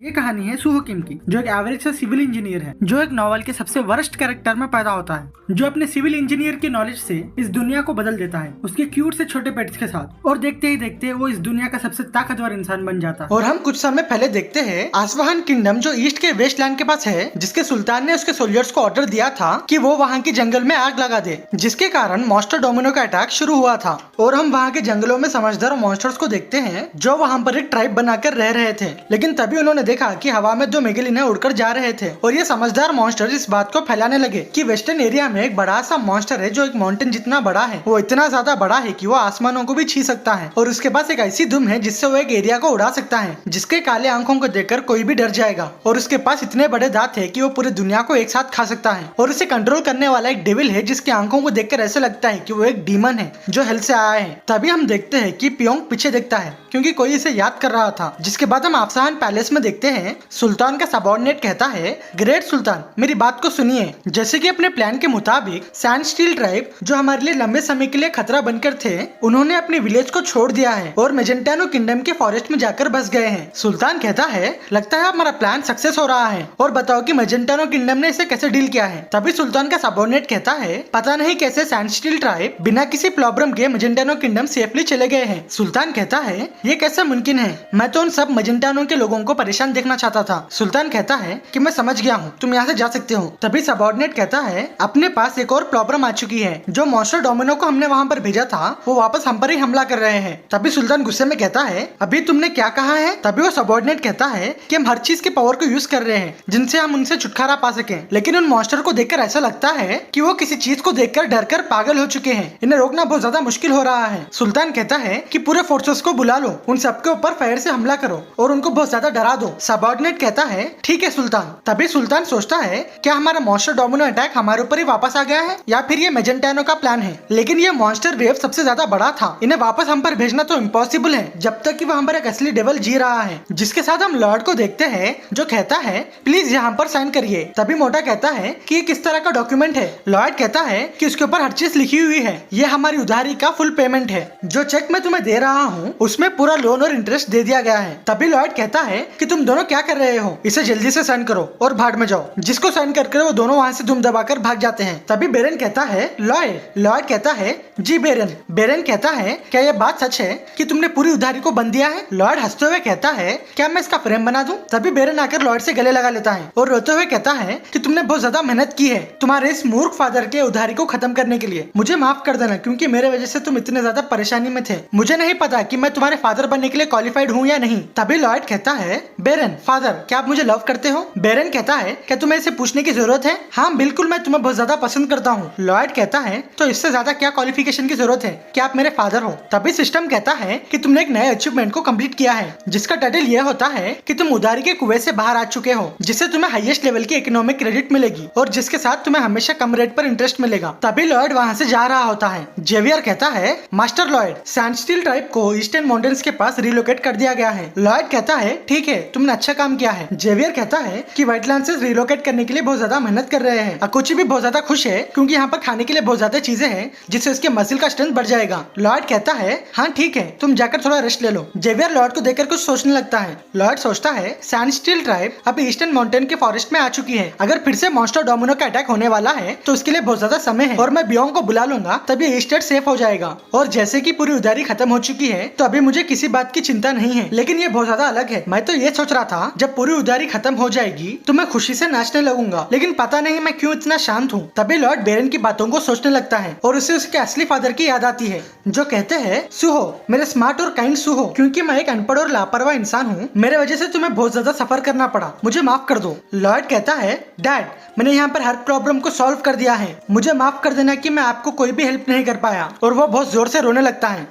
ये कहानी है सुहो किम की, जो एक एवरेज सा सिविल इंजीनियर है, जो एक नॉवल के सबसे वर्स्ट कैरेक्टर में पैदा होता है, जो अपने सिविल इंजीनियर की नॉलेज से इस दुनिया को बदल देता है उसके क्यूट से छोटे पेट्स के साथ, और देखते ही देखते वो इस दुनिया का सबसे ताकतवर इंसान बन जाता है। और हम कुछ समय पहले देखते हैं आसवाहन किंगडम जो ईस्ट के वेस्टलैंड के पास है, जिसके सुल्तान ने उसके सोल्जर्स को ऑर्डर दिया था कि वो वहाँ की जंगल में आग लगा दे, जिसके कारण मॉन्स्टर डोमिनो का अटैक शुरू हुआ था। और हम वहाँ के जंगलों में समझदार मॉन्स्टर्स को देखते हैं जो वहाँ पर एक ट्राइब बनाकर रह रहे थे, लेकिन तभी उन्होंने देखा कि हवा में दो मेगेलिना उड़कर जा रहे थे। और ये समझदार मॉन्स्टर इस बात को फैलाने लगे कि वेस्टर्न एरिया में एक बड़ा सा मॉन्स्टर है जो एक माउंटेन जितना बड़ा है, वो इतना ज्यादा बड़ा है कि वो आसमानों को भी छू सकता है, और उसके पास एक ऐसी दुम है जिससे वो एक एरिया को उड़ा सकता है, जिसके काले आंखों को देखकर कोई भी डर जाएगा। और उसके पास इतने बड़े दांत है कि वो पूरी दुनिया को एक साथ खा सकता है। और उसे कंट्रोल करने वाला एक डेविल है जिसकी आंखों को देखकर ऐसा लगता है कि वो एक डीमन है जो हेल से आया है। तभी हम देखते हैं कि पियोंग पीछे देखता है क्योंकि कोई इसे याद कर रहा था। जिसके बाद हम आफसान पैलेस में देखते हैं सुल्तान का सबऑर्डिनेट कहता है, ग्रेट सुल्तान, मेरी बात को सुनिए। जैसे कि अपने प्लान के मुताबिक सैंड स्टील ट्राइब जो हमारे लिए लंबे समय के लिए खतरा बनकर थे, उन्होंने अपने विलेज को छोड़ दिया है और मेजेंटानो किंगडम के फॉरेस्ट में जाकर बस गए हैं। सुल्तान कहता है, लगता है हमारा प्लान सक्सेस हो रहा है, और बताओ कि मेजेंटानो किंगडम ने इसे कैसे डील किया है। तभी सुल्तान का सबऑर्डिनेट कहता है, पता नहीं कैसे सैंड स्टील ट्राइब बिना किसी प्रॉब्लम के मेजेंटानो किंगडम सेफली चले गए हैं। सुल्तान कहता है, ये कैसे मुमकिन है, मैं तो उन सब मेजेंटानो के लोगों को परेशान देखना चाहता था। सुल्तान कहता है कि मैं समझ गया हूँ, तुम यहाँ से जा सकते हो। तभी सबऑर्डिनेट कहता है, अपने पास एक और प्रॉब्लम आ चुकी है, जो मॉन्स्टर डोमिनो को हमने वहाँ पर भेजा था वो वापस हम पर ही हमला कर रहे हैं। तभी सुल्तान गुस्से में कहता है, अभी तुमने क्या कहा है। तभी वो सबऑर्डिनेट कहता है कि हम हर चीज के पावर को यूज कर रहे हैं जिनसे हम उनसे छुटकारा पा सके, लेकिन उन मॉन्स्टर को देखकर ऐसा लगता है कि वो किसी चीज को देखकर डरकर पागल हो चुके हैं, इन्हें रोकना बहुत ज्यादा मुश्किल हो रहा है। सुल्तान कहता है कि पूरे फोर्सेस को बुला लो, उन सबके ऊपर फायर से हमला करो और उनको बहुत ज्यादा डरा दो। सबऑर्डिनेट कहता है, ठीक है सुल्तान। तभी सुल्तान सोचता है, क्या हमारा मॉन्स्टर डोमिनो अटैक हमारे ऊपर ही वापस आ गया है या फिर ये मेजेंटानो का प्लान है। लेकिन ये मॉन्स्टर वेव सबसे ज्यादा बड़ा था, इन्हें वापस हम पर भेजना तो इम्पॉसिबल है जब तक कि वहाँ पर एक असली डेविल जी रहा है। जिसके साथ हम लॉर्ड को देखते हैं जो कहता है, प्लीज यहाँ पर साइन करिए। तभी मोटा कहता है कि ये किस तरह का डॉक्यूमेंट है। लॉर्ड कहता है कि उसके ऊपर हर चीज लिखी हुई है, ये हमारी उधारी का फुल पेमेंट है, जो चेक मैं तुम्हें दे रहा हूँ उसमें पूरा लोन और इंटरेस्ट दे दिया गया है। तभी लॉर्ड कहता है कि तुम दोनों क्या कर रहे हो, इसे जल्दी से साइन करो और भाड़ में जाओ। जिसको साइन करके वो दोनों वहाँ से दुम दबाकर भाग जाते हैं। तभी बेरन कहता है, लॉर्ड कहता है, जी बेरन। बेरन कहता है, क्या यह बात सच है कि तुमने पूरी उधारी को बंद दिया है। लॉर्ड हंसते हुए कहता है, क्या मैं इसका फ्रेम बना दूं। तभी बेरन आकर लॉर्ड से गले लगा लेता है और रोते हुए कहता है कि तुमने बहुत ज्यादा मेहनत की है तुम्हारे इस मूर्ख फादर के उधारी को खत्म करने के लिए, मुझे माफ कर देना क्योंकि मेरे वजह से तुम इतने ज्यादा परेशानी में थे। मुझे नहीं पता कि मैं तुम्हारे फादर बनने के लिए क्वालिफाइड हूँ या नहीं। तभी लॉर्ड कहता है, बेरन फादर, क्या आप मुझे लव करते हो। बेरन कहता है, क्या तुम्हें इसे पूछने की जरूरत है। हाँ बिल्कुल, मैं तुम्हें बहुत ज्यादा पसंद करता हूँ। लॉर्ड कहता है, तो इससे ज्यादा क्या क्वालिफिकेशन की जरूरत है कि आप मेरे फादर हो। तभी सिस्टम कहता है कि तुमने एक नए अचीवमेंट को कंप्लीट किया है, जिसका टाइटल ये होता है कि तुम उधारी के कुएं से बाहर आ चुके हो, जिससे तुम्हें हाईएस्ट लेवल की इकोनॉमिक क्रेडिट मिलेगी और जिसके साथ तुम्हें हमेशा कम रेट पर इंटरेस्ट मिलेगा। तभी लॉर्ड वहाँ से जा रहा होता है। जेवियर कहता है, master Lord, sand steel tribe को ईस्टर्न माउंटेन्स के पास रिलोकेट कर दिया गया है। लॉर्ड कहता है, ठीक है, तुमने अच्छा काम किया है। जेवियर कहता है कि वेटलैंड से रिलोकेट करने के लिए बहुत ज्यादा मेहनत कर रहे हैं। अकुची भी बहुत ज्यादा खुश है क्योंकि यहाँ पर खाने के लिए बहुत ज्यादा चीजें हैं जिससे उसके मसल का स्ट्रेंथ बढ़ जाएगा। लॉर्ड कहता है, हाँ ठीक है, तुम जाकर थोड़ा रेस्ट ले लो। जेवियर लॉर्ड को देखकर कुछ सोचने लगता है। लॉर्ड सोचता है, सैंड स्टील ट्राइब अब ईस्टर्न माउंटेन के फॉरेस्ट में आ चुकी है, अगर फिर से मॉन्स्टर डोमिनो का अटैक होने वाला है तो उसके लिए बहुत ज्यादा समय है और मैं बियोंग को बुला लूंगा, तभी ईस्टर सेफ हो जाएगा। और जैसे कि पूरी उधारी खत्म हो चुकी है तो अभी मुझे किसी बात की चिंता नहीं है, लेकिन ये बहुत ज्यादा अलग है। मैं तो ये सोच रहा था जब पूरी उधारी खत्म हो जाएगी तो मैं खुशी से नाचने लगूंगा, लेकिन पता नहीं मैं क्यों इतना शांत हूँ। तभी लॉर्ड बेरन की बातों को सोचने लगता है और उसे उसके असली फादर की याद आती है, जो कहते हैं, सुहो, मेरे स्मार्ट और काइंड सुहो, क्योंकि मैं एक अनपढ़ और लापरवाह इंसान हूँ, मेरे वजह से तुम्हें बहुत ज्यादा सफर करना पड़ा, मुझे माफ कर दो। लॉर्ड कहता है, डैड, मैंने यहाँ पर हर प्रॉब्लम को सॉल्व कर दिया है, मुझे माफ कर देना कि मैं आपको कोई भी हेल्प नहीं कर पाया। और वो बहुत जोर से रोने लगता है,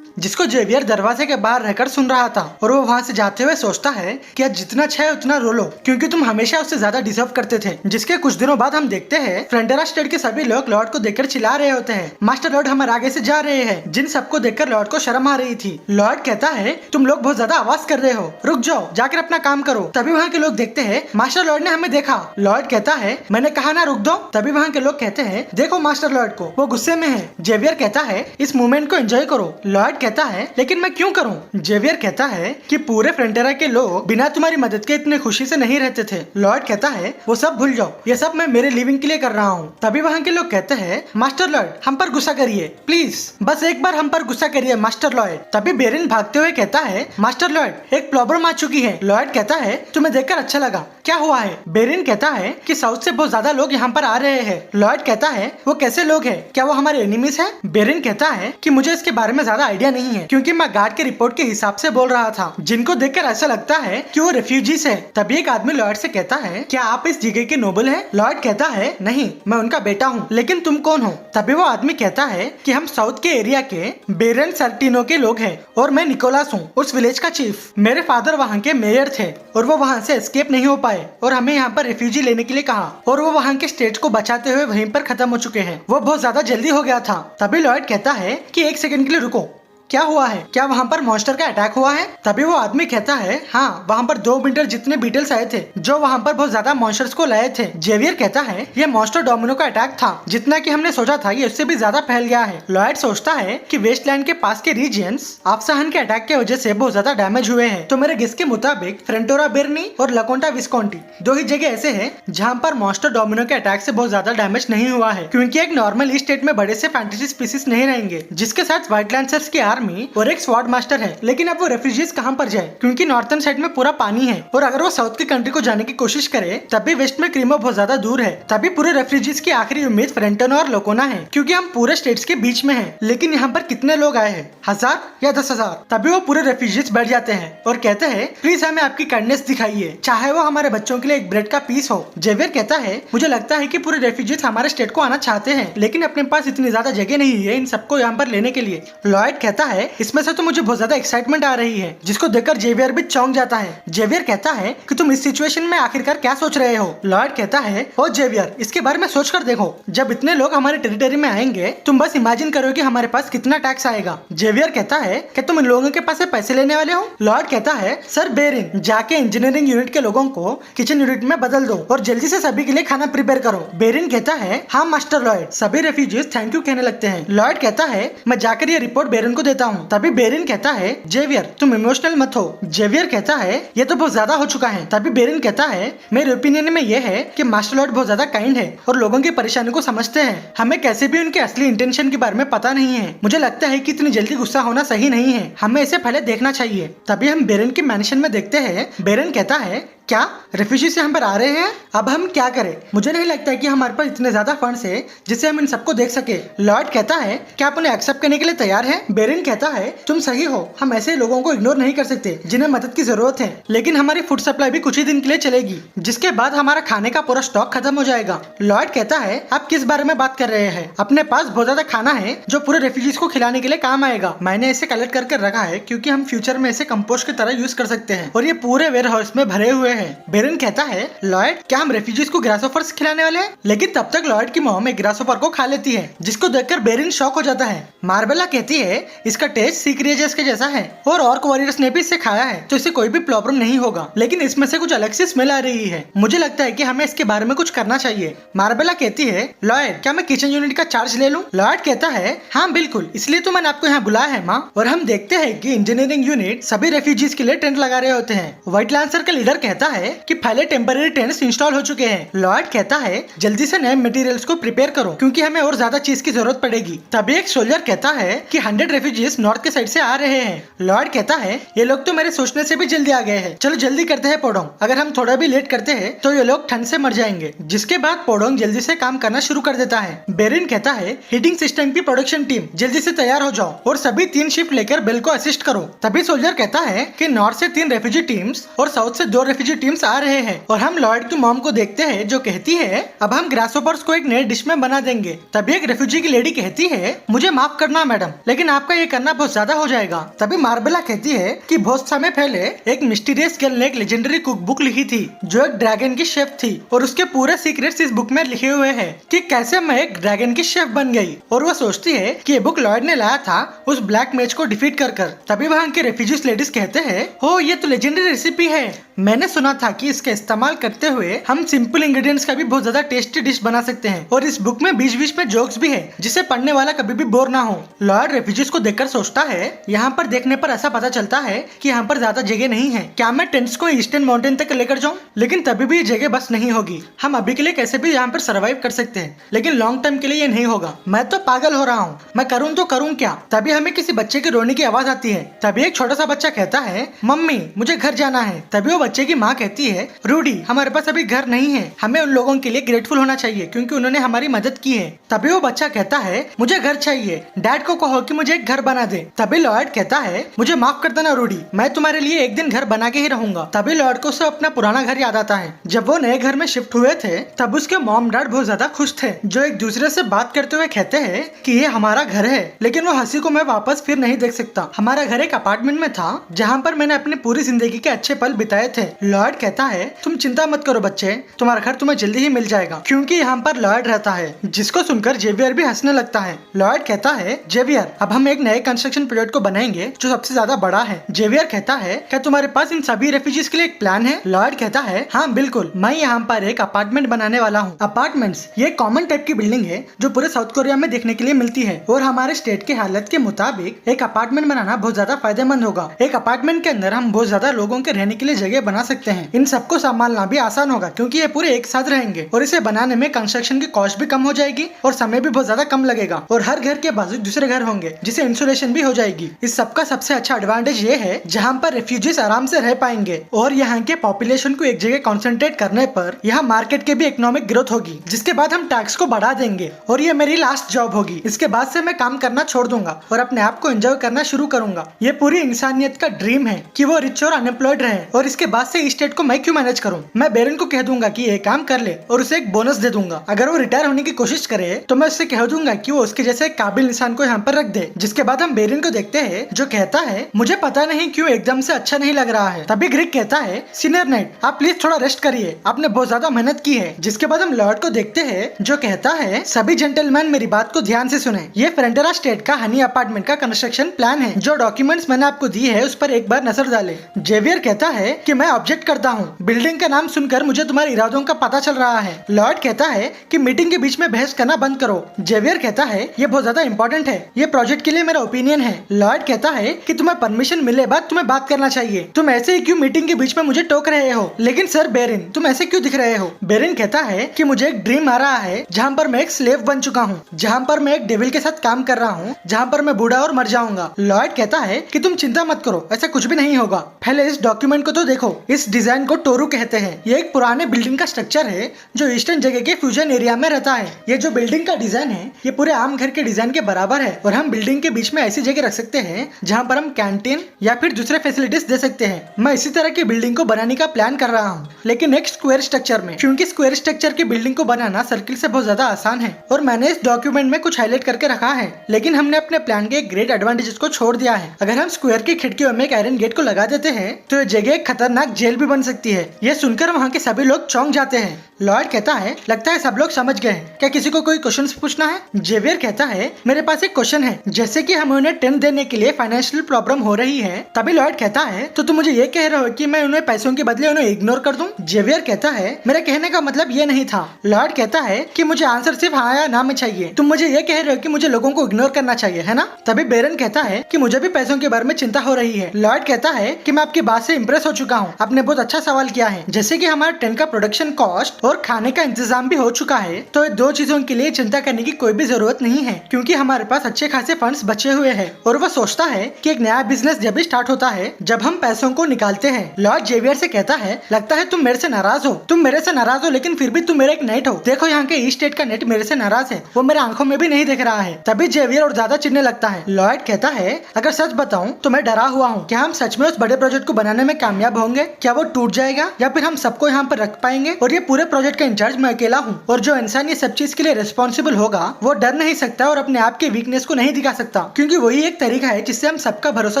जिसको जेवियर दरवाजे के बाहर रहकर सुन रहा था। और वो वहाँ से जाते हुए सोचता है कि आज जितना अच्छा है उतना रो लो, क्योंकि तुम हमेशा उससे ज्यादा डिजर्व करते थे। जिसके कुछ दिनों बाद हम देखते हैं फ्रंटेरा स्टेट के सभी लोग लॉर्ड को देखकर चिल्ला रहे होते हैं, मास्टर लॉर्ड हमारे आगे से जा रहे हैं। जिन सबको देखकर लॉर्ड को शर्म आ रही थी। लॉर्ड कहता है, तुम लोग बहुत ज्यादा आवाज कर रहे हो, रुक जाओ, जाकर अपना काम करो। तभी वहाँ के लोग देखते हैं मास्टर लॉर्ड ने हमें देखा। लॉर्ड कहता है, मैंने कहा ना रुक दो। तभी वहाँ के लोग कहते हैं, देखो मास्टर लॉर्ड को, वो गुस्से में है। जेवियर कहता है, इस मूवमेंट को एंजॉय करो। लॉर्ड कहता है लेकिन मैं क्यों करूं? जेवियर कहता है कि पूरे फ्रंटेरा के लोग बिना तुम्हारी मदद के इतने खुशी से नहीं रहते थे। लॉयड कहता है वो सब भूल जाओ, ये सब मैं मेरे लिविंग के लिए कर रहा हूँ। तभी वहाँ के लोग कहते हैं मास्टर लॉयड हम पर गुस्सा करिए प्लीज, बस एक बार हम पर गुस्सा करिए मास्टर लॉयड। तभी बेरिन भागते हुए कहता है मास्टर लॉयड एक प्रॉब्लम आ चुकी है। लॉयड कहता है तुम्हें देखकर अच्छा लगा, क्या हुआ है? बेरिन कहता है कि साउथ से बहुत ज्यादा लोग यहाँ पर आ रहे हैं। लॉयड कहता है वो कैसे लोग हैं, क्या वो हमारे एनिमीज हैं? बेरिन कहता है कि मुझे इसके बारे में ज्यादा आइडिया नहीं है क्योंकि मैं गार्ड के रिपोर्ट के हिसाब से बोल रहा था, जिनको देखकर ऐसा लगता है कि वो रेफ्यूजीज है। तभी एक आदमी लॉयड से कहता है क्या आप इस जगह के नोबल हैं? लॉयड कहता है नहीं, मैं उनका बेटा हूँ, लेकिन तुम कौन हो? तभी वो आदमी कहता है कि हम साउथ के एरिया के बेरन सर्टिनो के लोग हैं और मैं निकोलास हूँ, उस विलेज का चीफ। मेरे फादर वहाँ के मेयर थे और वो वहाँ से एस्केप नहीं हो पाए और हमें यहाँ पर रिफ्यूजी लेने के लिए कहा और वो वहाँ के स्टेट को बचाते हुए वहीं पर खत्म हो चुके हैं। वो बहुत ज्यादा जल्दी हो गया था। तभी लॉयड कहता है कि एक सेकंड के लिए रुको, क्या हुआ है? क्या वहाँ पर मॉन्स्टर का अटैक हुआ है? तभी वो आदमी कहता है हाँ, वहाँ पर 2 मीटर जितने बीटल्स आए थे जो वहाँ पर बहुत ज्यादा मॉन्स्टर्स को लाए थे। जेवियर कहता है ये मॉन्स्टर डोमिनो का अटैक था, जितना कि हमने सोचा था ये उससे भी ज्यादा फैल गया है। लॉयड सोचता है कि वेस्टलैंड के पास के रीजियंस आफसाहन के अटैक की वजह से बहुत ज्यादा डैमेज हुए हैं। तो मेरे गेस के मुताबिक फ्रंटोरा बेरनी और लकोंटा विस्कोंटी 2 ही जगह ऐसे है जहाँ पर मॉन्स्टर डोमिनो के अटैक से बहुत ज्यादा डैमेज नहीं हुआ है, क्योंकि एक नॉर्मल स्टेट में बड़े से फैंटेसी स्पीसीज नहीं रहेंगे जिसके साथ व्हाइट लैंसर्स की आर्मी और एक स्वॉर्ड मास्टर है। लेकिन अब वो रेफ्यूजीज कहाँ पर जाए, क्योंकि नॉर्थन साइड में पूरा पानी है और अगर वो साउथ की कंट्री को जाने की कोशिश करे तब भी वेस्ट में क्रीमो बहुत ज्यादा दूर है। तभी पूरे रेफ्यूजीज की आखिरी उम्मीद फ्रेंटनो और लोकोना है, क्योंकि हम पूरे स्टेट्स के बीच में हैं। लेकिन यहाँ पर कितने लोग आए हैं, 1000 या 10,000? तभी वो पूरे रेफ्यूजीज बैठ जाते हैं और कहते हैं प्लीज हमें आपकी काइंडनेस दिखाइए, चाहे वो हमारे बच्चों के लिए एक ब्रेड का पीस हो। जेवियर कहता है मुझे लगता है कि पूरे रेफ्यूजीज हमारे स्टेट को आना चाहते हैं, लेकिन अपने पास इतनी ज्यादा जगह नहीं है इन सबको यहाँ पर लेने के लिए। लॉयड कहता है इसमें से तो मुझे बहुत ज्यादा एक्साइटमेंट आ रही है, जिसको देखकर जेवियर भी चौंक जाता है। जेवियर कहता है कि तुम इस सिचुएशन में आखिरकार क्या सोच रहे हो? लॉयड कहता है ओ जेवियर, इसके बारे में सोच कर देखो, जब इतने लोग हमारे टेरिटरी में आएंगे तुम बस इमेजिन करो कि हमारे पास कितना टैक्स आएगा। जेवियर कहता है कि तुम इन लोगों के पास से पैसे लेने वाले हो? लॉयड कहता है सर बेरिन, जाके इंजीनियरिंग यूनिट के लोगों को किचन यूनिट में बदल दो और जल्दी से सभी के लिए खाना प्रिपेयर करो। बेरिन कहता है हाँ मास्टर लॉयड। सभी रेफ्यूजीज थैंक यू कहने लगते हैं। लॉयड कहता है मैं जाकर ये रिपोर्ट बेरिन को देता हूँ। तभी बेरिन कहता है जेवियर तुम इमोशनल मत हो। जेवियर कहता है ये तो बहुत ज्यादा हो चुका है। तभी बेरिन कहता है मेरे ओपिनियन में ये है कि मास्टर लॉर्ड बहुत ज्यादा काइंड है और लोगों की परेशानी को समझते हैं। हमें कैसे भी उनके असली इंटेंशन के बारे में पता नहीं है। मुझे लगता है कि इतनी जल्दी गुस्सा होना सही नहीं है, हमें इसे पहले देखना चाहिए। तभी हम बेरिन के मैंशन में देखते हैं। बेरिन कहता है क्या रेफ्यूजी से हम पर आ रहे हैं? अब हम क्या करें? मुझे नहीं लगता है कि हमारे पास इतने ज्यादा फंड्स है जिससे हम इन सबको देख सके। लॉर्ड कहता है क्या आप उन्हें एक्सेप्ट करने के लिए तैयार हैं? बेरिन कहता है तुम सही हो, हम ऐसे लोगों को इग्नोर नहीं कर सकते जिन्हें मदद की जरूरत है, लेकिन हमारी फूड सप्लाई भी कुछ ही दिन के लिए चलेगी, जिसके बाद हमारा खाने का पूरा स्टॉक खत्म हो जाएगा। लॉर्ड कहता है आप किस बारे में बात कर रहे हैं? अपने पास बहुत ज्यादा खाना है जो पूरे रेफ्यूजीज को खिलाने के लिए काम आएगा। मैंने इसे कलेक्ट करके रखा है क्योंकि हम फ्यूचर में इसे कंपोस्ट की तरह यूज कर सकते हैं और ये पूरे वेयर हाउस में भरे हुए हैं। बेरिन कहता है लॉयड क्या हम रेफ्यूजीज को ग्रासहोपर्स खिलाने वाले हैं? लेकिन तब तक लॉयड की मॉम एक ग्रासहोपर को खा लेती है, जिसको देखकर बेरिन शॉक हो जाता है। मार्बेला कहती है इसका टेस्ट सी क्रिएचर्स के जैसा है और ऑर्क वॉरियर्स ने भी इसे खाया है तो इसे कोई भी प्रॉब्लम नहीं होगा, लेकिन इसमें से कुछ अलग सी स्मेल आ रही है। मुझे लगता है कि हमें इसके बारे में कुछ करना चाहिए। मार्बेला कहती है लॉयड क्या मैं किचन यूनिट का चार्ज ले लूं? लॉयड कहता है हाँ बिल्कुल, इसलिए तो मैंने आपको यहाँ बुलाया है माँ। और हम देखते हैं कि इंजीनियरिंग यूनिट सभी रेफ्यूजीज के लिए टेंट लगा रहे होते हैं। व्हाइट लैंसर का लीडर कहता है कि पहले टेम्पररी टेंट्स इंस्टॉल हो चुके हैं। लॉयड कहता है जल्दी से नए मटेरियल्स को प्रिपेयर करो क्योंकि हमें और ज्यादा चीज की जरूरत पड़ेगी। तभी एक सोल्जर कहता है कि 100 रेफ्यूजीज नॉर्थ के साइड से आ रहे हैं। लॉयड कहता है ये लोग तो मेरे सोचने से भी जल्दी आ गए हैं, चलो जल्दी करते हैं पोडोंग, अगर हम थोड़ा भी लेट करते हैं तो ये लोग ठंड से मर जाएंगे। जिसके बाद पोडोंग जल्दी से काम करना शुरू कर देता है। बेरिन कहता है हीटिंग सिस्टम की प्रोडक्शन टीम जल्दी से तैयार हो जाओ और सभी 3 शिफ्ट लेकर बेल को असिस्ट करो। तभी सोल्जर कहता है कि नॉर्थ से 3 रेफ्यूजी टीम्स और साउथ से 2 रेफ्यूजी टीम्स आ रहे हैं और हम लॉयड की मॉम को देखते हैं जो कहती है अब हम ग्रासहोपर्स को एक नए डिश में बना देंगे। तभी एक रेफ्यूजी की लेडी कहती है मुझे माफ करना मैडम, लेकिन आपका ये करना बहुत ज्यादा हो जाएगा। तभी मार्बेला कहती है कि बहुत समय पहले एक मिस्टीरियस गर्ल ने एक लेजेंडरी कुक बुक लिखी थी जो एक ड्रैगन की शेफ थी और उसके पूरे सीक्रेट्स इस बुक में लिखे हुए हैं कि कैसे मैं एक ड्रैगन की शेफ बन गई। और वो सोचती है कि ये बुक लॉयड ने लाया था उस ब्लैक मेज को डिफीट कर। तभी वहाँ के रेफ्यूजीज लेडीज कहते हैं हो ये तो लेजेंडरी रेसिपी है, मैंने सुना था कि इसका इस्तेमाल करते हुए हम सिंपल इंग्रेडिएंट्स का भी बहुत ज्यादा टेस्टी डिश बना सकते हैं और इस बुक में बीच बीच में जोक्स भी है जिसे पढ़ने वाला कभी भी बोर ना हो। लॉयड रेफ्यूजीज को देखकर सोचता है, यहाँ पर देखने पर ऐसा पता चलता है कि यहाँ पर ज्यादा जगह नहीं है, क्या मैं टेंट्स को ईस्टर्न माउंटेन तक लेकर जाऊँ? लेकिन तभी भी ये जगह बस नहीं होगी। हम अभी के लिए कैसे भी यहाँ पर सर्वाइव कर सकते हैं, लेकिन लॉन्ग टर्म के लिए ये नहीं होगा। मैं तो पागल हो रहा हूँ, मैं करूँ तो करूँ क्या? तभी हमें किसी बच्चे की रोने की आवाज आती है। तभी एक छोटा सा बच्चा कहता है, मम्मी मुझे घर जाना है। तभी वो बच्चे की माँ कहती है, रूडी हमारे पास अभी घर नहीं है, हमें उन लोगों के लिए ग्रेटफुल होना चाहिए क्योंकि उन्होंने हमारी मदद की है। तभी वो बच्चा कहता है, मुझे घर चाहिए, डैड को कहो कि मुझे एक घर बना दे। तभी लॉयड कहता है, मुझे माफ कर देना रूडी, मैं तुम्हारे लिए एक दिन घर बना के ही रहूंगा। तभी लॉयड को उसे अपना पुराना घर याद आता है। जब वो नए घर में शिफ्ट हुए थे तब उसके मॉम डैड बहुत ज्यादा खुश थे, जो एक दूसरे से बात करते हुए कहते हैं कि ये हमारा घर है, लेकिन वो हंसी को मैं वापस फिर नहीं देख सकता। हमारा घर एक अपार्टमेंट में था जहाँ पर मैंने अपनी पूरी जिंदगी के अच्छे पल बिताए थे। लॉयड कहता है, तुम चिंता मत करो बच्चे, तुम्हारा घर तुम्हें जल्दी ही मिल जाएगा, क्योंकि यहाँ पर लॉयड रहता है। जिसको सुनकर जेवियर भी हंसने लगता है। लॉयड कहता है, जेवियर अब हम एक नए कंस्ट्रक्शन प्रोजेक्ट को बनाएंगे जो सबसे ज्यादा बड़ा है। जेवियर कहता है, क्या तुम्हारे पास इन सभी रेफ्यूजीज के लिए एक प्लान है? लॉयड कहता है, हाँ बिल्कुल, मैं यहाँ पर एक अपार्टमेंट बनाने वाला हूँ। अपार्टमेंट्स ये कॉमन टाइप की बिल्डिंग है जो पूरे साउथ कोरिया में देखने के लिए मिलती है और हमारे स्टेट के हालत के मुताबिक एक अपार्टमेंट बनाना बहुत ज्यादा फायदेमंद होगा। एक अपार्टमेंट के अंदर हम बहुत ज्यादा लोगों के रहने के लिए जगह बना सकते हैं। इन सबको संभालना भी आसान होगा क्योंकि ये पूरे एक साथ रहेंगे और इसे बनाने में कंस्ट्रक्शन की कॉस्ट भी कम हो जाएगी और समय भी बहुत ज्यादा कम लगेगा और हर घर के बाजू दूसरे घर होंगे जिसे इंसुलेशन भी हो जाएगी। इस सबका सबसे अच्छा एडवांटेज ये है जहाँ पर रेफ्यूजीज आराम से रह पाएंगे और यहाँ के पॉपुलेशन को एक जगह कॉन्सेंट्रेट करने पर यहाँ मार्केट के भी इकोनॉमिक ग्रोथ होगी, जिसके बाद हम टैक्स को बढ़ा देंगे और ये मेरी लास्ट जॉब होगी। इसके बाद से मैं काम करना छोड़ दूंगा और अपने आप को एंजॉय करना शुरू करूंगा। ये पूरी इंसानियत का ड्रीम है कि वो रिच और अनएम्प्लॉयड रहे और इसके बाद से स्टेट को मैं क्यों मैनेज करूं? मैं बेरन को कह दूंगा कि ये काम कर ले और उसे एक बोनस दे दूंगा। अगर वो रिटायर होने की कोशिश करे तो मैं उससे कह दूंगा कि वो उसके जैसे एक काबिल इंसान को यहाँ पर रख दे। जिसके बाद हम बेरन को देखते हैं जो कहता है, मुझे पता नहीं क्यों एकदम से अच्छा नहीं लग रहा है। तभी ग्रिक कहता है, सीनियर नाइट आप प्लीज थोड़ा रेस्ट करिए, आपने बहुत ज्यादा मेहनत की है। जिसके बाद हम लॉर्ड को देखते हैं जो कहता है, सभी जेंटलमैन मेरी बात को ध्यान से सुने, ये फ्रंटेरा स्टेट का हनी अपार्टमेंट का कंस्ट्रक्शन प्लान है। जो डॉक्यूमेंट्स मैंने आपको दी है उस पर एक बार नजर डालें। जेवियर कहता है कि मैं ऑब्जेक्ट करता हूँ, बिल्डिंग का नाम सुनकर मुझे तुम्हारे इरादों का पता चल रहा है। लॉर्ड कहता है कि मीटिंग के बीच में बहस करना बंद करो। जेवियर कहता है, ये बहुत ज्यादा इंपॉर्टेंट है, ये प्रोजेक्ट के लिए मेरा ओपिनियन है। लॉर्ड कहता है कि तुम्हें परमिशन मिले बाद तुम्हें बात करना चाहिए, तुम ऐसे ही क्यों मीटिंग के बीच में मुझे टोक रहे हो? लेकिन सर बेरिन तुम ऐसे क्यों दिख रहे हो? बेरिन कहता है कि मुझे एक ड्रीम आ रहा है जहाँ पर मैं एक स्लेव बन चुका हूँ, जहाँ पर मैं एक डेविल के साथ काम कर रहा हूँ, जहाँ पर मैं बूढ़ा और मर जाऊंगा। लॉर्ड कहता है कि तुम चिंता मत करो, ऐसा कुछ भी नहीं होगा, पहले इस डॉक्यूमेंट को तो देखो। इस डिजाइन को टोरू कहते हैं। ये एक पुराने बिल्डिंग का स्ट्रक्चर है जो ईस्टर्न जगह के फ्यूजन एरिया में रहता है। ये जो बिल्डिंग का डिजाइन है ये पूरे आम घर के डिजाइन के बराबर है और हम बिल्डिंग के बीच में ऐसी जगह रख सकते हैं जहाँ पर हम कैंटीन या फिर दूसरे फैसिलिटीज दे सकते हैं। मैं इसी तरह की बिल्डिंग को बनाने का प्लान कर रहा हूँ, लेकिन एक स्क्वायर स्ट्रक्चर में, क्योंकि स्क्वायर स्ट्रक्चर की बिल्डिंग को बनाना सर्किल से बहुत ज्यादा आसान है और मैंने इस डॉक्यूमेंट में कुछ हाईलाइट करके रखा है। लेकिन हमने अपने प्लान के ग्रेट एडवांटेजेस को छोड़ दिया है। अगर हम स्क्वायर की खिड़कियों में एक आयरन गेट को लगा देते हैं तो ये जगह एक खतरनाक जेल भी बन सकती है। ये सुनकर वहाँ के सभी लोग चौंक जाते हैं। लॉर्ड कहता है, लगता है सब लोग समझ गए हैं, क्या किसी को कोई क्वेश्चन पूछना है? जेवियर कहता है, मेरे पास एक क्वेश्चन है, जैसे कि हमें उन्हें टेंट देने के लिए फाइनेंशियल प्रॉब्लम हो रही है। तभी लॉर्ड कहता है, तो तुम मुझे ये कह रहे हो कि मैं उन्हें पैसों के बदले उन्हें इग्नोर कर दूं? जेवियर कहता है, मेरे कहने का मतलब ये नहीं था। लॉर्ड कहता है कि मुझे आंसर सिर्फ हाँ या ना में चाहिए, तुम मुझे ये कह रहे हो कि मुझे लोगों को इग्नोर करना चाहिए, है ना? तभी बेरन कहता है कि मुझे भी पैसों के बारे में चिंता हो रही है। लॉर्ड कहता है कि मैं आपकी बात से इम्प्रेस हो चुका हूँ, आपने बहुत अच्छा सवाल किया है। जैसे कि हमारे टेंट का प्रोडक्शन कॉस्ट और खाने का इंतजाम भी हो चुका है, तो ये दो चीजों के लिए चिंता करने की कोई भी जरूरत नहीं है, क्योंकि हमारे पास अच्छे खासे फंड्स बचे हुए हैं। और वो सोचता है कि एक नया बिजनेस जब भी स्टार्ट होता है जब हम पैसों को निकालते हैं। लॉर्ड जेवियर से कहता है, लगता है तुम मेरे से नाराज हो, तुम मेरे से नाराज हो, लेकिन फिर भी तुम मेरा एक नाइट हो। देखो यहाँ के ईस्ट स्टेट का नेट मेरे से नाराज है, वो मेरे आंखों में भी नहीं देख रहा है। तभी जेवियर और ज्यादा चिढ़ने लगता है। लॉर्ड कहता है, अगर सच बताऊं तो मैं डरा हुआ हूँ, क्या हम सच में उस बड़े प्रोजेक्ट को बनाने में कामयाब होंगे? क्या वो टूट जाएगा या फिर हम सबको यहाँ पर रख पाएंगे? और ये पूरे प्रोजेक्ट का इंचार्ज मैं अकेला हूँ और जो इंसान ये सब चीज के लिए रिस्पॉन्सिबल होगा वो डर नहीं सकता और अपने आप के वीकनेस को नहीं दिखा सकता, क्योंकि वही एक तरीका है जिससे हम सबका भरोसा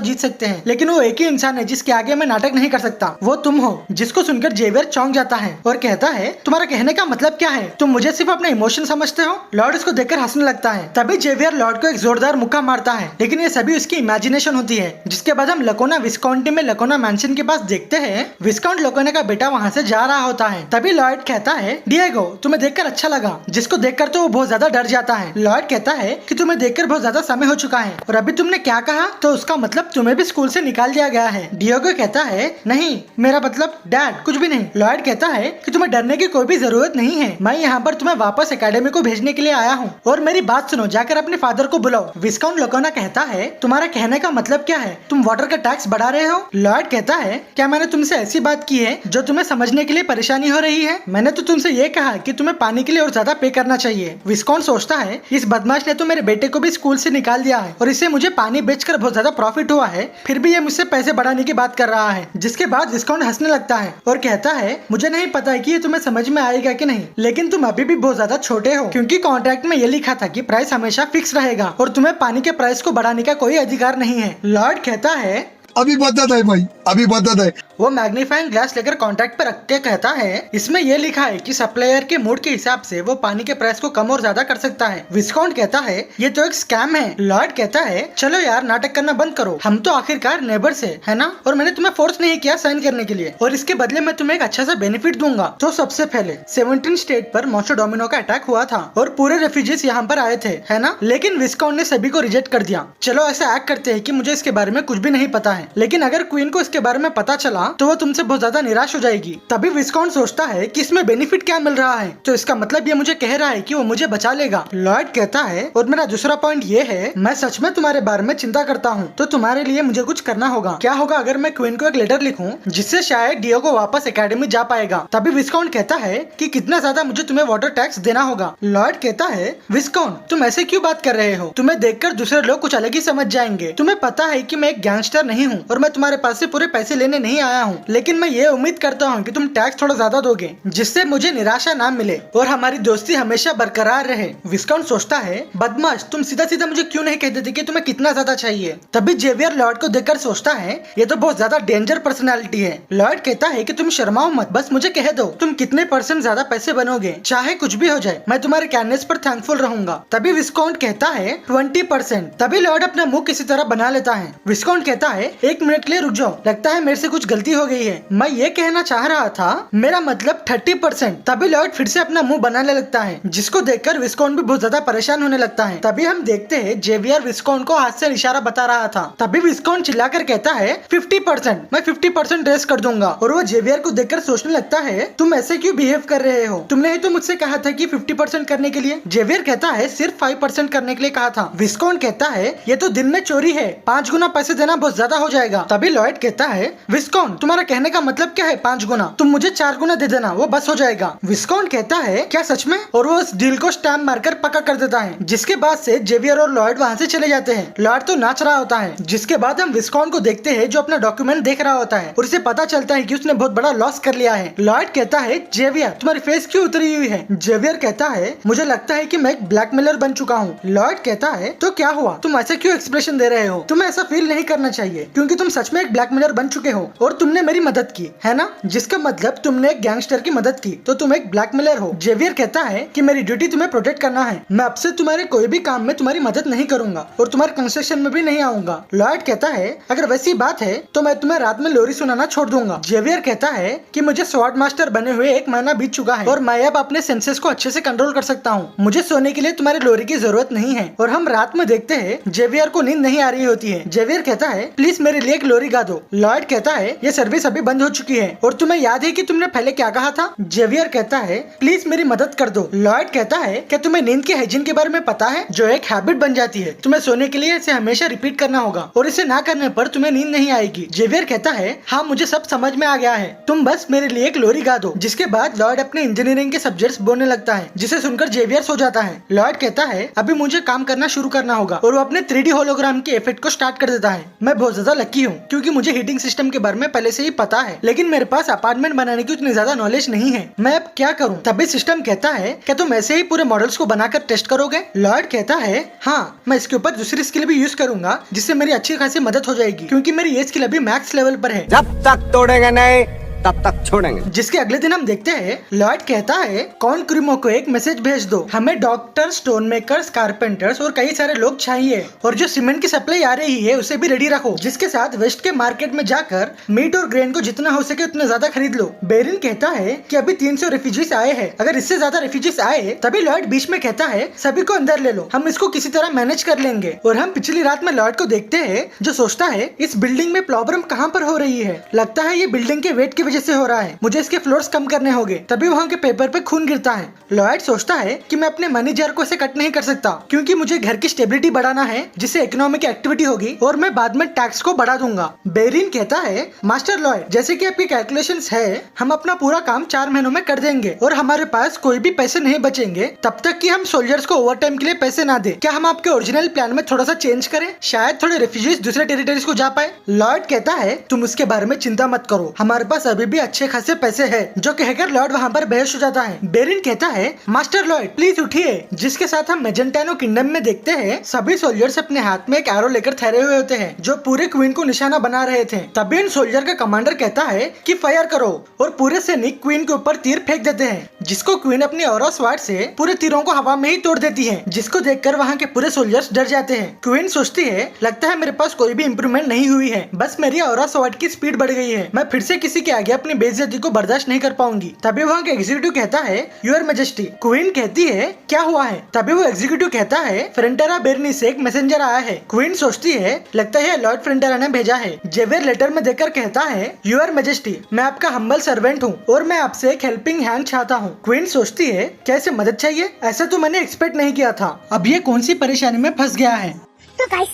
जीत सकते हैं। लेकिन वो एक ही इंसान है जिसके आगे मैं नाटक नहीं कर सकता, वो तुम हो। जिसको सुनकर जेवियर चौंक जाता है और कहता है, तुम्हारा कहने का मतलब क्या है? तुम मुझे सिर्फ अपने इमोशन समझते हो? लॉर्ड इसको देखकर हंसने लगता है। तभी जेवियर लॉर्ड को एक जोरदार मुक्का मारता है, लेकिन ये सभी उसकी इमेजिनेशन होती है। जिसके बाद हम लकोना विस्कॉन्टी में लकोना मैंशन के पास देखते हैं विस्काउंट लोकोना का बेटा वहाँ से जा रहा होता है। तभी लॉयड कहता है, डिएगो तुम्हें देखकर अच्छा लगा, जिसको देखकर तो वो बहुत ज्यादा डर जाता है। लॉयड कहता है कि तुम्हें देखकर बहुत ज्यादा समय हो चुका है और अभी तुमने क्या कहा, तो उसका मतलब तुम्हें भी स्कूल से निकाल दिया गया है। डिएगो कहता है, नहीं मेरा मतलब डैड कुछ भी नहीं। लॉयड कहता है कि तुम्हें डरने की कोई भी जरूरत नहीं है, मैं यहाँ पर तुम्हें वापस एकेडमी को भेजने के लिए आया हूँ और मेरी बात सुनो, जाकर अपने फादर को बुलाओ। विस्काउंट लोकोना कहता है, तुम्हारा कहने का मतलब क्या है, तुम वाटर का टैक्स बढ़ा रहे हो? लॉयड कहता है, क्या मैंने तुमसे ऐसी बात की है जो तुम्हें समझने के लिए परेशानी हो रही है? मैंने तो तुमसे ये कहा कि तुम्हें पानी के लिए और ज्यादा पे करना चाहिए। विस्काउंट सोचता है, इस बदमाश ने तो मेरे बेटे को भी स्कूल से निकाल दिया है और इससे मुझे पानी बेचकर बहुत ज्यादा प्रॉफिट हुआ है, फिर भी ये मुझसे पैसे बढ़ाने की बात कर रहा है। जिसके बाद विस्काउंट हंसने लगता है और कहता है, मुझे नहीं पता है कि ये तुम्हें समझ में आएगा कि नहीं, लेकिन तुम अभी भी बहुत ज्यादा छोटे हो, क्योंकि कॉन्ट्रैक्ट में ये लिखा था कि प्राइस हमेशा फिक्स रहेगा और तुम्हें पानी के प्राइस को बढ़ाने का कोई अधिकार नहीं है। लॉर्ड कहता है, अभी बता दे भाई, अभी बता दे। वो मैग्नीफाइंग ग्लास लेकर कॉन्ट्रैक्ट पर रख के कहता है, इसमें ये लिखा है कि सप्लायर के मूड के हिसाब से वो पानी के प्राइस को कम और ज्यादा कर सकता है। विस्काउंट कहता है, ये तो एक स्कैम है। लॉर्ड कहता है, चलो यार नाटक करना बंद करो, हम तो आखिरकार नेबर्स है ना, और मैंने तुम्हें फोर्स नहीं किया साइन करने के लिए, और इसके बदले मैं तुम्हें एक अच्छा सा बेनिफिट दूंगा। तो सबसे पहले 17 स्टेट पर मॉन्स्टर डोमिनो का अटैक हुआ था और पूरे रेफ्यूजीज यहाँ पर आए थे, है ना, लेकिन विस्काउंट ने सभी को रिजेक्ट कर दिया। चलो ऐसा एक्ट करते है कि मुझे इसके बारे में कुछ भी नहीं पता है, लेकिन अगर क्वीन को इसके बारे में पता चला तो वो तुमसे बहुत ज्यादा निराश हो जाएगी। तभी विस्काउंट सोचता है कि इसमें बेनिफिट क्या मिल रहा है, तो इसका मतलब ये मुझे कह रहा है कि वो मुझे बचा लेगा। लॉयड कहता है, और मेरा दूसरा पॉइंट ये है, मैं सच में तुम्हारे बारे में चिंता करता हूँ, तो तुम्हारे लिए मुझे कुछ करना होगा। क्या होगा अगर मैं क्वीन को एक लेटर लिखूं जिससे शायद डिएगो वापस एकेडमी जा पाएगा? तभी विस्काउंट कहता है कि कितना ज्यादा मुझे तुम्हें वाटर टैक्स देना होगा। लॉयड कहता है, विस्काउंट तुम ऐसे क्यों बात कर रहे हो, तुम्हें देखकर दूसरे लोग कुछ अलग ही समझ जाएंगे। तुम्हें पता है कि मैं एक गैंगस्टर नहीं हूँ और मैं तुम्हारे पास से पूरे पैसे लेने नहीं आया हूँ, लेकिन मैं ये उम्मीद करता हूँ कि तुम टैक्स थोड़ा ज्यादा दोगे जिससे मुझे निराशा ना मिले और हमारी दोस्ती हमेशा बरकरार रहे। विस्काउंट सोचता है, बदमाश तुम सीधा सीधा मुझे क्यों नहीं कह देते कि तुम्हें कितना ज्यादा चाहिए? तभी जेवियर लॉर्ड को देखकर सोचता है, ये तो बहुत ज्यादा डेंजर पर्सनालिटी है। लॉर्ड कहता है कि तुम शर्माओ मत, बस मुझे कह दो तुम कितने % ज्यादा पैसे बनोगे, चाहे कुछ भी हो जाए, मैं तुम्हारे काइंडनेस पर थैंकफुल रहूंगा। तभी विस्काउंट कहता है 20%। तभी लॉर्ड अपना मुंह किसी तरह बना लेता है। विस्काउंट कहता है, एक मिनट के लिए रुक जाओ, लगता है मेरे से कुछ गलती हो गई है, मैं ये कहना चाह रहा था, मेरा मतलब 30%। तभी लॉर्ड फिर से अपना मुंह बनाने लगता है, जिसको देखकर विस्काउंट भी बहुत ज्यादा परेशान होने लगता है। तभी हम देखते हैं जेवियर विस्काउंट को हाथ से इशारा बता रहा था। तभी विस्काउंट चिल्लाकर कहता है 50%, मैं 50% रेस कर दूंगा। और वो जेवियर को देखकर सोचने लगता है, तुम ऐसे क्यों बिहेव कर रहे हो, तुमने ही तो मुझसे कहा था कि 50% करने के लिए। जेवियर कहता है, सिर्फ 5% करने के लिए कहा था। विस्काउंट कहता है, ये तो दिन में चोरी है, 5 गुना पैसे देना बहुत ज्यादा हो जाएगा। तभी लॉयड कहता है, विस्काउंट तुम्हारा कहने का मतलब क्या है 5 गुना, तुम मुझे 4 गुना दे देना, वो बस हो जाएगा। विस्काउंट कहता है, क्या सच में? और वो उस डील को स्टैम्प मारकर पक्का कर देता है, जिसके बाद से जेवियर और लॉयड वहाँ से चले जाते हैं। लॉयड तो नाच रहा होता है। जिसके बाद हम विस्काउंट को देखते हैं जो अपना डॉक्यूमेंट देख रहा होता है और उसे पता चलता है कि उसने बहुत बड़ा लॉस कर लिया है। लॉयड कहता है, जेवियर तुम्हारी फेस क्यों उतरी हुई है? जेवियर कहता है, मुझे लगता है कि मैं एक ब्लैकमेलर बन चुका हूँ। लॉयड कहता है, तो क्या हुआ, तुम ऐसे क्यों एक्सप्रेशन दे रहे हो? तुम्हें ऐसा फील नहीं करना चाहिए, क्योंकि तुम सच में एक ब्लैकमेलर बन चुके हो और तुमने मेरी मदद की है ना, जिसका मतलब तुमने एक गैंगस्टर की मदद की, तो तुम एक ब्लैकमेलर हो। जेवियर कहता है कि मेरी ड्यूटी तुम्हें प्रोटेक्ट करना है, मैं अब से तुम्हारे कोई भी काम में तुम्हारी मदद नहीं करूंगा और तुम्हारे कंस्ट्रक्शन में भी नहीं आऊंगा। लॉयड कहता है, अगर वैसी बात है तो मैं तुम्हें रात में लोरी सुनाना छोड़ दूंगा। जेवियर कहता है कि मुझे स्वॉर्ड मास्टर बने हुए 1 महीना बीत चुका है और मैं अब अपने सेंसेस को अच्छे से कंट्रोल कर सकता हूँ, मुझे सोने के लिए तुम्हारी लोरी की जरूरत नहीं है। और हम रात में देखते हैं जेवियर को नींद नहीं आ रही होती है। जेवियर कहता है, प्लीज मेरे लिए एक लोरी गा दो। लॉयड कहता है, ये सर्विस अभी बंद हो चुकी है और तुम्हें याद है कि तुमने पहले क्या कहा था? जेवियर कहता है, प्लीज मेरी मदद कर दो। लॉयड कहता है, क्या तुम्हें नींद के हाइजीन के बारे में पता है, जो एक हैबिट बन जाती है, तुम्हें सोने के लिए इसे हमेशा रिपीट करना होगा और इसे ना करने पर तुम्हें नींद नहीं आएगी। जेवियर कहता है, हाँ मुझे सब समझ में आ गया है, तुम बस मेरे लिए एक लोरी गा दो। जिसके बाद लॉयड अपने इंजीनियरिंग के सब्जेक्ट्स बोलने लगता है, जिसे सुनकर जेवियर सो जाता है। लॉयड कहता है, अभी मुझे काम करना शुरू करना होगा और वो अपने 3D होलोग्राम के इफेक्ट को स्टार्ट कर देता है। मैं बहुत ज्यादा लकी हूँ क्योंकि मुझे हीटिंग सिस्टम के बारे में पहले से ही पता है, लेकिन मेरे पास अपार्टमेंट बनाने की उतनी ज्यादा नॉलेज नहीं है, मैं अब क्या करूँ? तभी सिस्टम कहता है, क्या तुम ऐसे ही पूरे मॉडल्स को बनाकर टेस्ट करोगे? लॉयड कहता है, हाँ मैं इसके ऊपर दूसरी स्किल भी यूज करूंगा जिससे मेरी अच्छी खासी मदद हो जाएगी, क्योंकि मेरी ये स्किल अभी मैक्स लेवल पर है। जब तक तोड़ेगा नहीं तब तक छोड़ेंगे। जिसके अगले दिन हम देखते हैं लॉयड कहता है कौन क्रीमो को एक मैसेज भेज दो, हमें डॉक्टर, स्टोन मेकर्स, कारपेंटर्स और कई सारे लोग चाहिए और जो सीमेंट की सप्लाई आ रही है उसे भी रेडी रखो। जिसके साथ वेस्ट के मार्केट में जाकर मीट और ग्रेन को जितना हो सके उतना ज्यादा खरीद लो। बेरिन कहता है कि अभी 300 रेफ्यूजीज आए हैं, अगर इससे ज्यादा रेफ्यूजीज आए तभी लॉयड बीच में कहता है सभी को अंदर ले लो, हम इसको किसी तरह मैनेज कर लेंगे। और हम पिछली रात में लॉयड को देखते हैं जो सोचता है इस बिल्डिंग में प्रॉब्लम कहाँ पर हो रही है, लगता है ये बिल्डिंग के वेट की वजह से हो रहा है, मुझे इसके फ्लोर्स कम करने होंगे। तभी वहाँ के पेपर पे खून गिरता है। लॉयड सोचता है कि मैं अपने मैनेजर को इसे कट नहीं कर सकता क्योंकि मुझे घर की स्टेबिलिटी बढ़ाना है जिससे इकोनॉमिक एक्टिविटी होगी और मैं बाद में टैक्स को बढ़ा दूंगा। बेरिन कहता है मास्टर लॉयड जैसे कि आपकी कैलकुलेशंस है, हम अपना पूरा काम 4 महीनों में कर देंगे और हमारे पास कोई भी पैसे नहीं बचेंगे तब तक कि हम सोल्जर्स को ओवर टाइम के लिए पैसे ना दे। क्या हम आपके ओरिजिनल प्लान में थोड़ा सा चेंज करें, शायद थोड़े रेफ्यूजीज दूसरे टेरिटरीज को जा पाए। लॉयड कहता है तुम उसके बारे में चिंता मत करो, हमारे पास अभी भी अच्छे खासे पैसे है। जो कहकर लॉयड वहाँ पर बेहोश हो जाता है। बेरिन कहता है मास्टर लॉयड प्लीज उठिए। जिसके साथ हम मेजेंटानो किंगडम में देखते हैं सभी सोल्जर्स अपने हाथ में एक एरो लेकर ठहरे हुए होते हैं जो पूरे क्वीन को निशाना बना रहे थे। तभी इन सोल्जर का कमांडर कहता है कि फायर करो और पूरे सैनिक क्वीन के ऊपर तीर फेंक देते हैं, जिसको क्वीन अपनी ऑरा स्वॉर्ड से पूरे तीरों को हवा में ही तोड़ देती है, जिसको देखकर वहाँ के पूरे सोल्जर्स डर जाते हैं। क्वीन सोचती है लगता है मेरे पास कोई भी इम्प्रूवमेंट नहीं हुई है, बस मेरी ऑरा स्वॉर्ड की स्पीड बढ़ गई है, मैं फिर से किसी के आगे अपनी बेइज्जती को बर्दाश्त नहीं कर पाऊंगी। तभी वहाँ के एग्जीक्यूटिव कहता है यूर मैजेस्टी। क्वीन कहती है क्या हुआ है? तभी वो एग्जीक्यूटिव कहता है फ्रंटेरा बेरनी से एक मैसेंजर आया है। क्वीन सोचती है लगता है लॉर्ड फ्रंटेरा ने भेजा है। जेवियर लेटर में देकर कहता है यूर मैजेस्टी मैं आपका हम्बल सर्वेंट हूँ और मैं आपसे एक हेल्पिंग हैंड चाहता हूँ। क्वीन सोचती है कैसे मदद चाहिए, ऐसा तो मैंने एक्सपेक्ट नहीं किया था। अब ये कौन सी परेशानी में फंस गया है। तो गाइस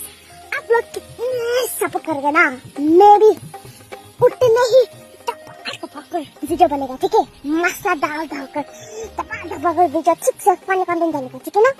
आप लोग कितने सपोर्ट करोगे ना, मैं भी उतने ही वीडियो बनेगा, ठीक है? मसाला डाल कर दबा दबा कर वीडियो ठीक से फन कंटेंट बनेगा, ठीक है ना?